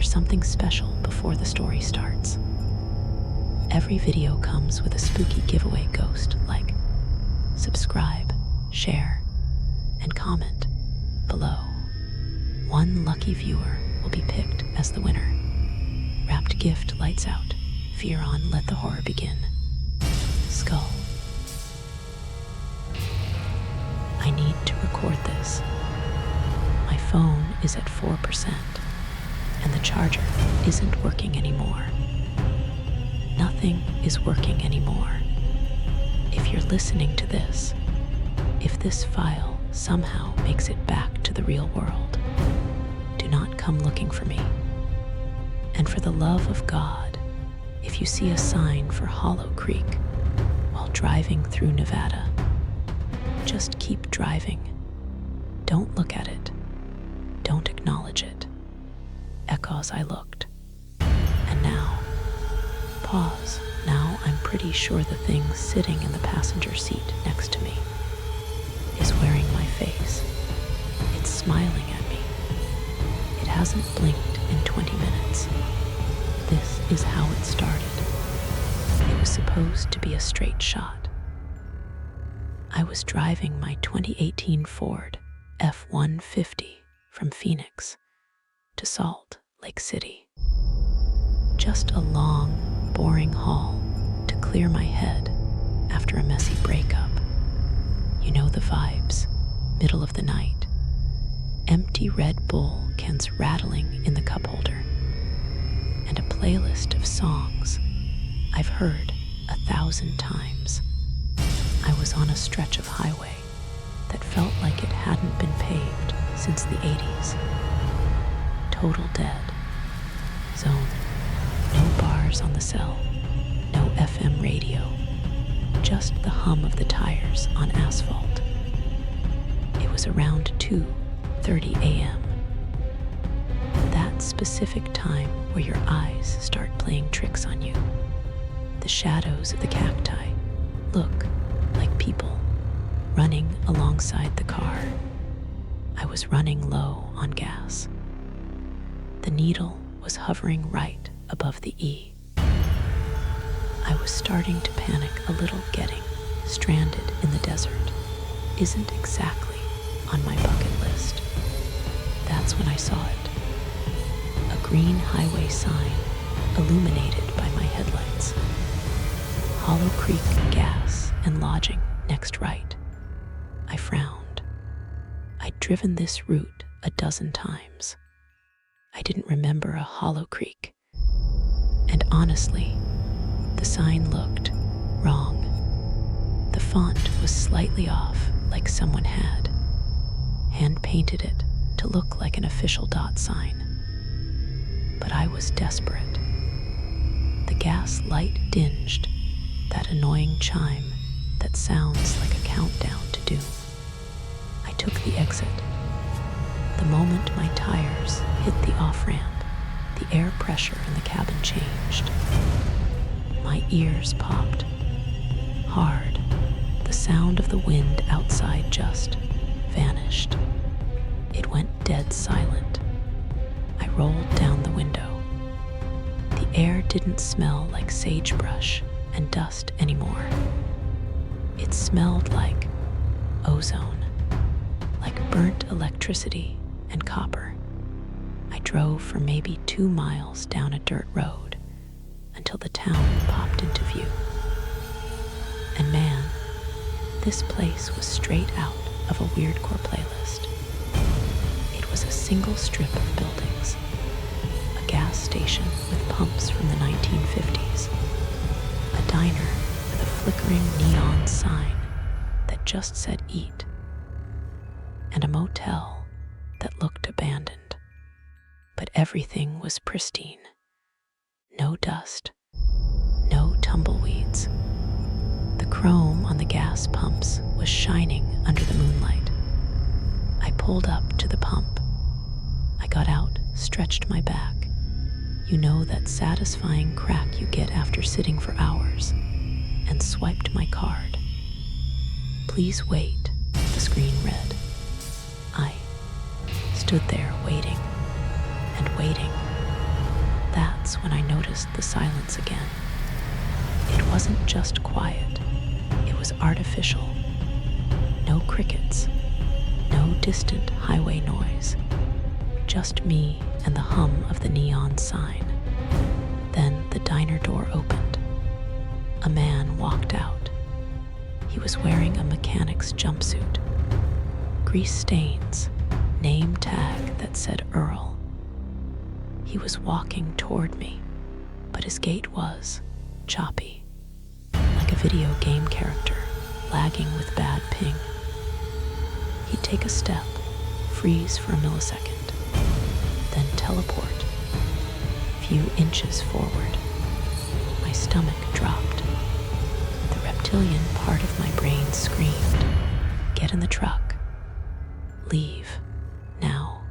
there's something special before the story starts. Every video comes with a spooky giveaway ghost like subscribe, share, and comment below. One lucky viewer will be picked as the winner. Wrapped gift lights out. Fear on, let the horror begin. Skull. I need to record this. My phone is at 4%, and the charger isn't working anymore. Nothing is working anymore. If you're listening to this, if this file somehow makes it back to the real world, do not come looking for me. And for the love of God, if you see a sign for Hollow Creek while driving through Nevada, just keep driving. Don't look at it. Don't acknowledge it. Echoes, I looked. And now, pause. Now I'm pretty sure the thing sitting in the passenger seat next to me is wearing my face. It's smiling at me. It hasn't blinked in 20 minutes. This is how it started. It was supposed to be a straight shot. I was driving my 2018 Ford F-150 from Phoenix to Salt Lake City. Just a long, boring haul to clear my head after a messy breakup. You know the vibes, middle of the night. Empty Red Bull cans rattling in the cup holder. And a playlist of songs I've heard 1,000 times. I was on a stretch of highway that felt like it hadn't been paved since the 80s. Total dead zone. No bars on the cell, no FM radio, just the hum of the tires on asphalt. It was around 2:30 a.m. That specific time where your eyes start playing tricks on you. The shadows of the cacti look like people running alongside the car. I was running low on gas. The needle was hovering right above the E. I was starting to panic a little. Getting stranded in the desert isn't exactly on my bucket list. That's when I saw it. A green highway sign illuminated by my headlights. Hollow Creek Gas and Lodging next right. I frowned. I'd driven this route a dozen times. I didn't remember a Hollow Creek. And honestly, the sign looked wrong. The font was slightly off, like someone had hand-painted it to look like an official dot sign. But I was desperate. The gas light dinged, that annoying chime that sounds like a countdown to doom. I took the exit. The moment my tires hit the off-ramp, the air pressure in the cabin changed. My ears popped. Hard. The sound of the wind outside just vanished. It went dead silent. I rolled down the window. The air didn't smell like sagebrush and dust anymore. It smelled like ozone, like burnt electricity and copper. I drove for maybe 2 miles down a dirt road until the town popped into view. And man, this place was straight out of a weirdcore playlist. It was a single strip of buildings, a gas station with pumps from the 1950s, a diner with a flickering neon sign that just said eat, and a motel that looked abandoned. But everything was pristine. No dust, no tumbleweeds. The chrome on the gas pumps was shining under the moonlight. I pulled up to the pump. I got out, stretched my back. You know that satisfying crack you get after sitting for hours, and swiped my card. Please wait, the screen read. I stood there waiting and waiting That's when I noticed the silence again. It wasn't just quiet, it was artificial. No crickets, no distant highway noise, just me and the hum of the neon sign. Then the diner door opened. A man walked out. He was wearing a mechanic's jumpsuit. Grease stains, name tag that said Earl. He was walking toward me, but his gait was choppy, like a video game character lagging with bad ping. He'd take a step, freeze for a millisecond, then teleport. Few inches forward, my stomach dropped. The reptilian part of my brain screamed, "Get in the truck. Leave. Now."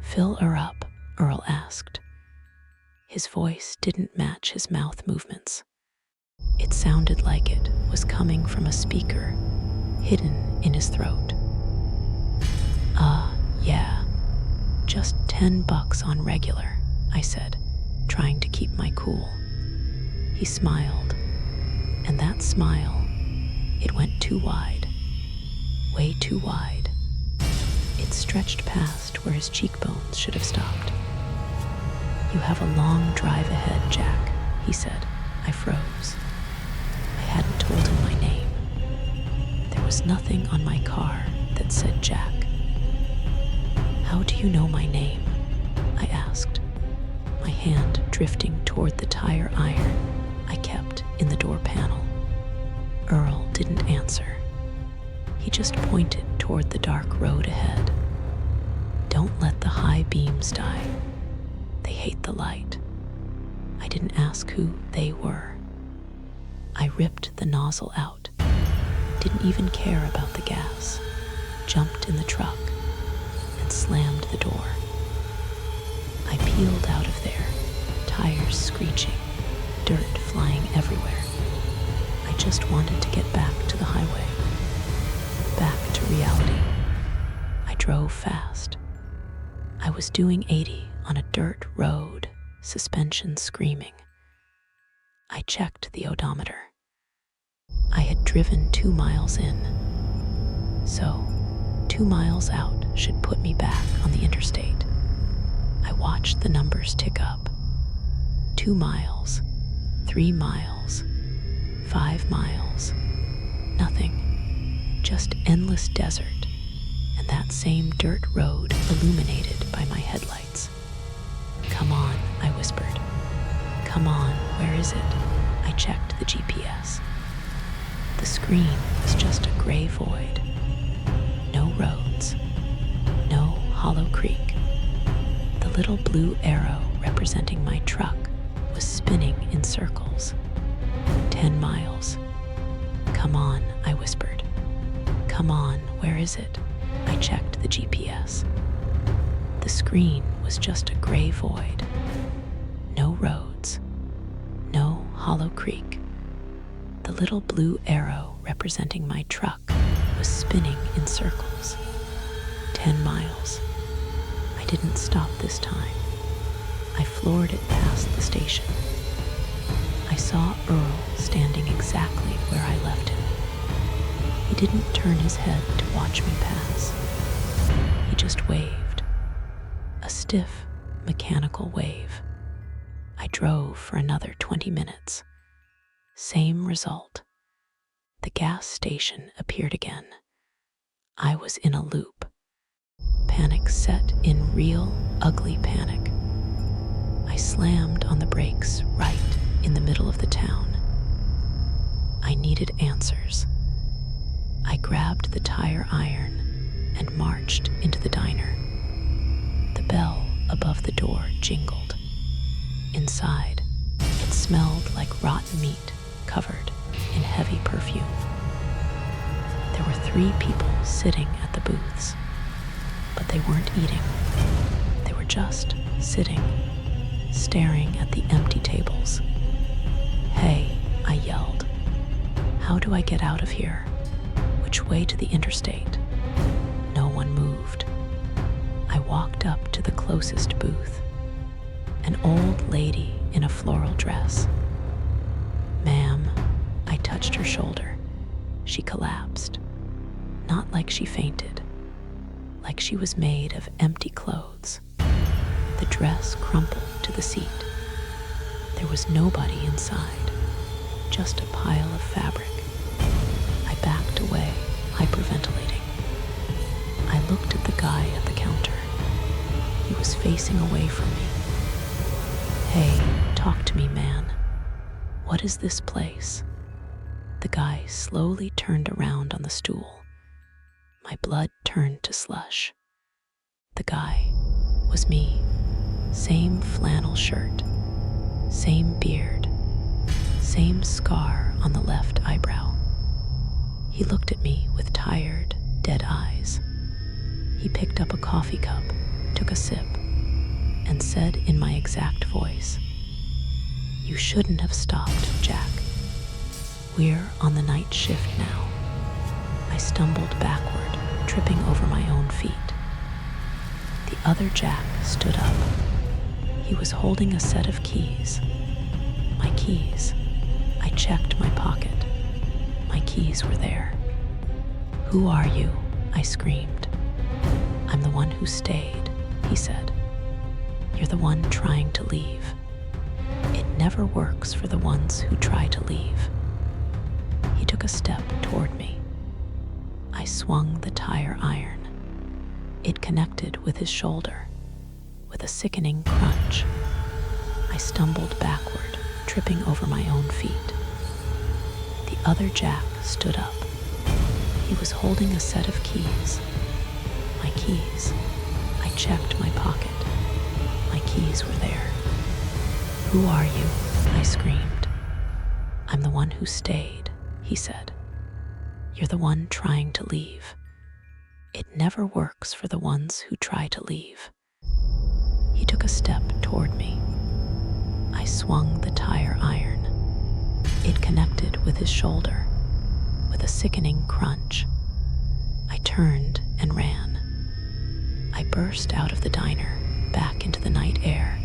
"Fill her up," Earl asked. His voice didn't match his mouth movements. It sounded like it was coming from a speaker hidden in his throat. Yeah. Just $10 on regular," I said, trying to keep my cool. He smiled, and that smile, it went too wide. Way too wide. It stretched past where his cheekbones should have stopped. "You have a long drive ahead, Jack," he said. I froze. I hadn't told him my name. There was nothing on my car that said Jack. "How do you know my name?" I asked, my hand drifting toward the tire iron I kept in the door panel. Earl didn't answer. He just pointed toward the dark road ahead. "Don't let the high beams die. They hate the light." I didn't ask who they were. I ripped the nozzle out, didn't even care about the gas, jumped in the truck, and slammed the door. I peeled out of there, tires screeching, dirt flying everywhere. I just wanted to get back to the highway, back to reality. I drove fast. I was doing 80 on a dirt road, suspension screaming. I checked the odometer. I had driven 2 miles in, so 2 miles out should put me back on the interstate. I watched the numbers tick up. 2 miles, 3 miles, 5 miles, nothing, just endless desert, and that same dirt road illuminated by my headlights. "Come on," I whispered. "Come on, where is it?" I checked the GPS. The screen was just a gray void. No roads, no hollow creek. The little blue arrow representing my truck was spinning in circles. 10 miles. "Come on," I whispered. "Come on, where is it?" I checked the GPS. The screen was just a gray void. No roads, no hollow creek. The little blue arrow representing my truck was spinning in circles. 10 miles. I didn't stop this time. I floored it past the station. I saw Earl standing exactly where I left him. He didn't turn his head to watch me pass. He just waved. A stiff, mechanical wave. I drove for another 20 minutes. Same result. The gas station appeared again. I was in a loop. Panic set in, real, ugly panic. I slammed on the brakes right in the middle of the town. I needed answers. I grabbed the tire iron and marched into the diner. The bell above the door jingled. Inside, it smelled like rotten meat covered in heavy perfume. There were 3 people sitting at the booths, but they weren't eating. They were just sitting, staring at the empty tables. "Hey," I yelled. "How do I get out of here? Which way to the interstate?" No one moved. I walked up to the closest booth an old lady in a floral dress. "Ma'am," I touched her shoulder. She collapsed. Not like she fainted, like she was made of empty clothes. The dress crumpled to the seat. There was nobody inside, just a pile of fabric. I backed away, hyperventilating. I looked at the guy at the counter. He was facing away from me. "Hey, talk to me, man. What is this place?" The guy slowly turned around on the stool. My blood turned to slush. The guy was me. Same flannel shirt, same beard, same scar on the left eyebrow. He looked at me with tired, dead eyes. He picked up a coffee cup, took a sip, and said in my exact voice, "You shouldn't have stopped, Jack. We're on the night shift now." I stumbled backward, tripping over my own feet. The other Jack stood up. He was holding a set of keys. My keys. I checked my pocket. My keys were there. "Who are you?" I screamed. "I'm the one who stayed," he said. "You're the one trying to leave. It never works for the ones who try to leave." He took a step toward me. I swung the tire iron. It connected with his shoulder. With a sickening crunch, I stumbled backward, tripping over my own feet. The other Jack stood up. He was holding a set of keys. My keys. I checked my pocket. My keys were there. "Who are you?" I screamed. "I'm the one who stayed," he said. "You're the one trying to leave. It never works for the ones who try to leave." He took a step toward me. I swung the tire iron. It connected with his shoulder. With a sickening crunch, I turned and ran. I burst out of the diner, back into the night air.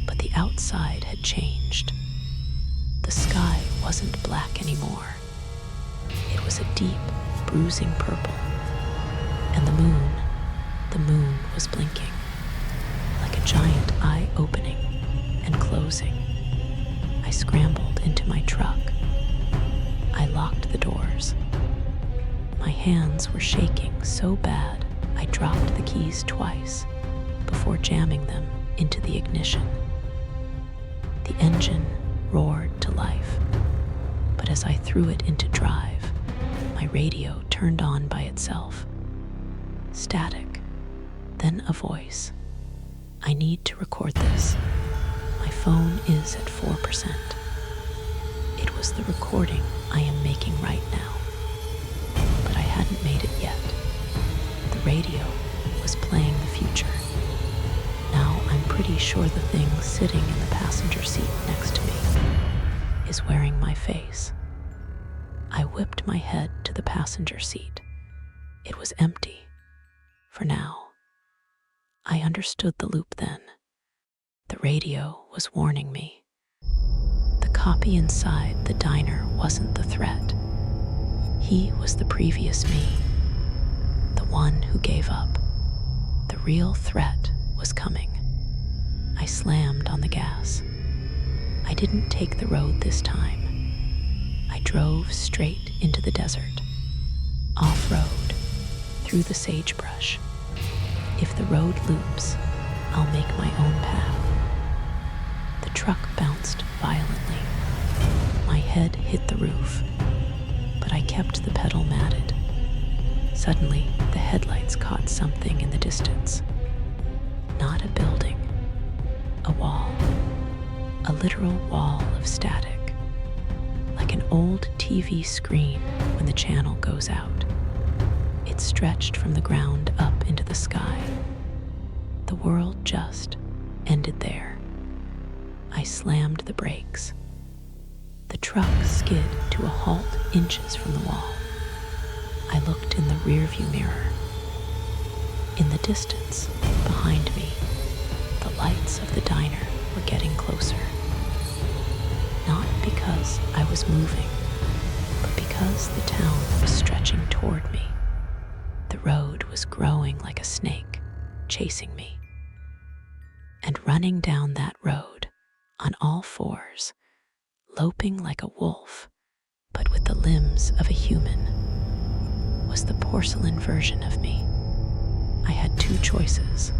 But the outside had changed. The sky wasn't black anymore. It was a deep, bruising purple. And the moon was blinking, like a giant eye opening and closing. I scrambled into my truck. I locked the doors. My hands were shaking so bad I dropped the keys twice before jamming them into the ignition. The engine roared to life, but as I threw it into drive, my radio turned on by itself. Static, then a voice. "I need to record this. My phone is at 4%. It was the recording I am making right now. But I hadn't made it yet. The radio was playing the future. Now I'm pretty sure the thing sitting in the passenger seat next to me is wearing my face." I whipped my head to the passenger seat. It was empty. For now. I understood the loop then. The radio was warning me. The copy inside the diner wasn't the threat. He was the previous me, the one who gave up. The real threat was coming. I slammed on the gas. I didn't take the road this time. I drove straight into the desert, off-road, through the sagebrush. If the road loops, I'll make my own path. The truck bounced violently. My head hit the roof, but I kept the pedal matted. Suddenly, the headlights caught something in the distance. Not a building, a wall, a literal wall of static, like an old TV screen when the channel goes out. It stretched from the ground up into the sky. The world just ended there. I slammed the brakes. The truck skid to a halt inches from the wall. I looked in the rearview mirror. In the distance, behind me, the lights of the diner were getting closer. Not because I was moving, but because the town was stretching toward me. The road was growing like a snake, chasing me. And running down that road, on all fours, loping like a wolf, but with the limbs of a human, was the porcelain version of me. I had two choices: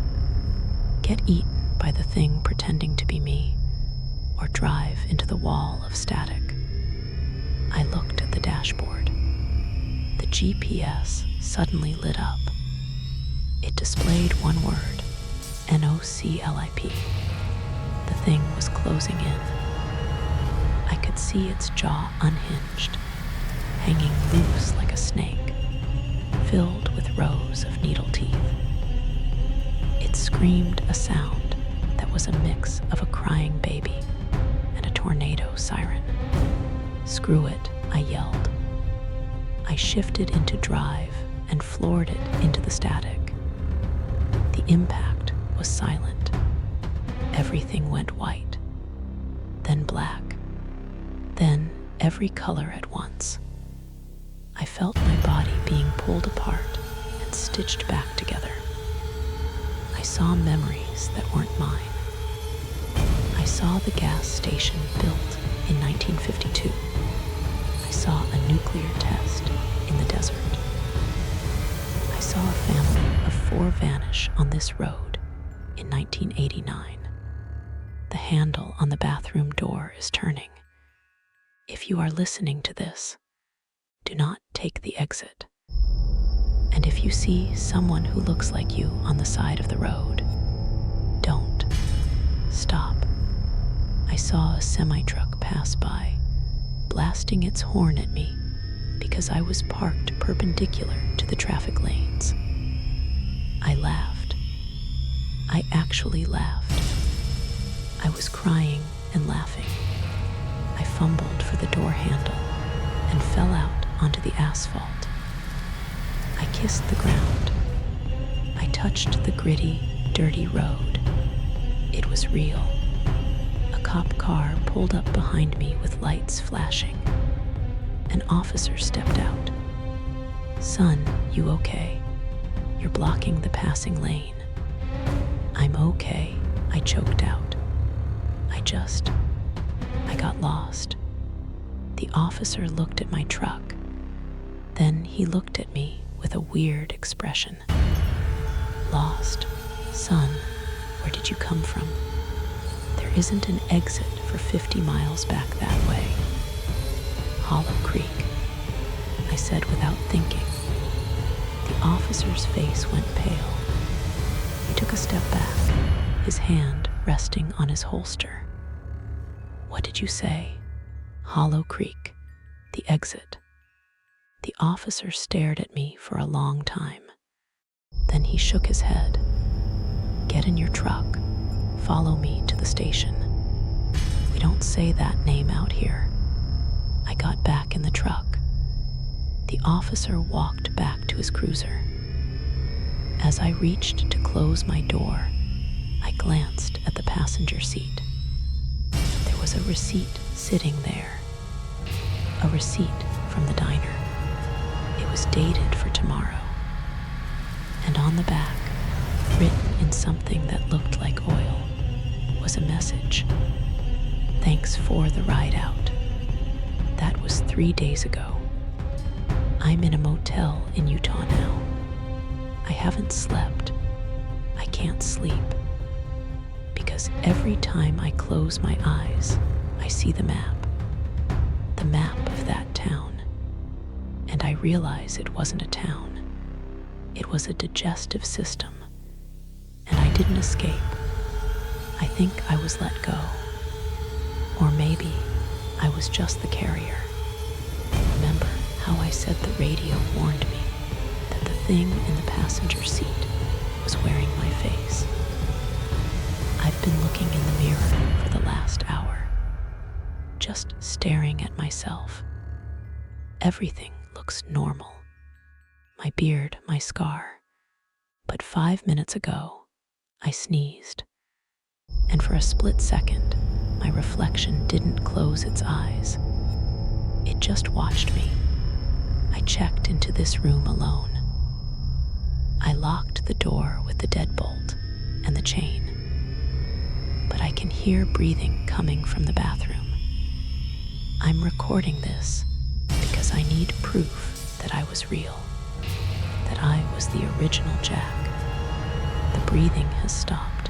get eaten by the thing pretending to be me, or drive into the wall of static. I looked at the dashboard. The GPS suddenly lit up. It displayed one word: NOCLIP. The thing was closing in. I could see its jaw unhinged, hanging loose like a snake, filled with rows of needle teeth. It screamed a sound that was a mix of a crying baby and a tornado siren. "Screw it," I yelled. I shifted into drive and floored it into the static. The impact was silent. Everything went white, then black, then every color at once. I felt my body being pulled apart and stitched back together. I saw memories that weren't mine. I saw the gas station built in 1952. I saw a nuclear test in the desert. I saw a family of 4 vanish on this road in 1989. The handle on the bathroom door is turning. If you are listening to this, do not take the exit. And if you see someone who looks like you on the side of the road, don't stop. I saw a semi-truck pass by, blasting its horn at me because I was parked perpendicular to the traffic lanes. I laughed. I actually laughed. I was crying and laughing. I fumbled for the door handle and fell out onto the asphalt. I kissed the ground. I touched the gritty, dirty road. It was real. A cop car pulled up behind me with lights flashing. An officer stepped out. "Son, you okay? You're blocking the passing lane." "I'm okay," I choked out. I got lost. The officer looked at my truck. Then he looked at me with a weird expression. "Lost? Son, where did you come from? There isn't an exit for 50 miles back that way." "Hollow Creek," I said without thinking. The officer's face went pale. He took a step back, his hand resting on his holster. "What did you say?" "Hollow Creek, the exit." The officer stared at me for a long time. Then he shook his head. "Get in your truck. Follow me to the station." "We don't say that name out here." I got back in the truck. The officer walked back to his cruiser. As I reached to close my door, I glanced at the passenger seat. There was a receipt sitting there. A receipt from the diner. It was dated for tomorrow. And on the back, written in something that looked like oil, was a message. "Thanks for the ride out." That was 3 days ago. I'm in a motel in Utah now. I haven't slept. I can't sleep. Because every time I close my eyes, I see the map of that town. And I realize it wasn't a town. It was a digestive system. And I didn't escape. I think I was let go. Or maybe I was just the carrier. Remember how I said the radio warned me that the thing in the passenger seat was wearing my face? I've been looking in the mirror for the last hour, just staring at myself. Everything looks normal. My beard, my scar. But 5 minutes ago, I sneezed. And for a split second, my reflection didn't close its eyes. It just watched me. I checked into this room alone. I locked the door with the deadbolt and the chain, but I can hear breathing coming from the bathroom. I'm recording this because I need proof that I was real, that I was the original Jack. The breathing has stopped,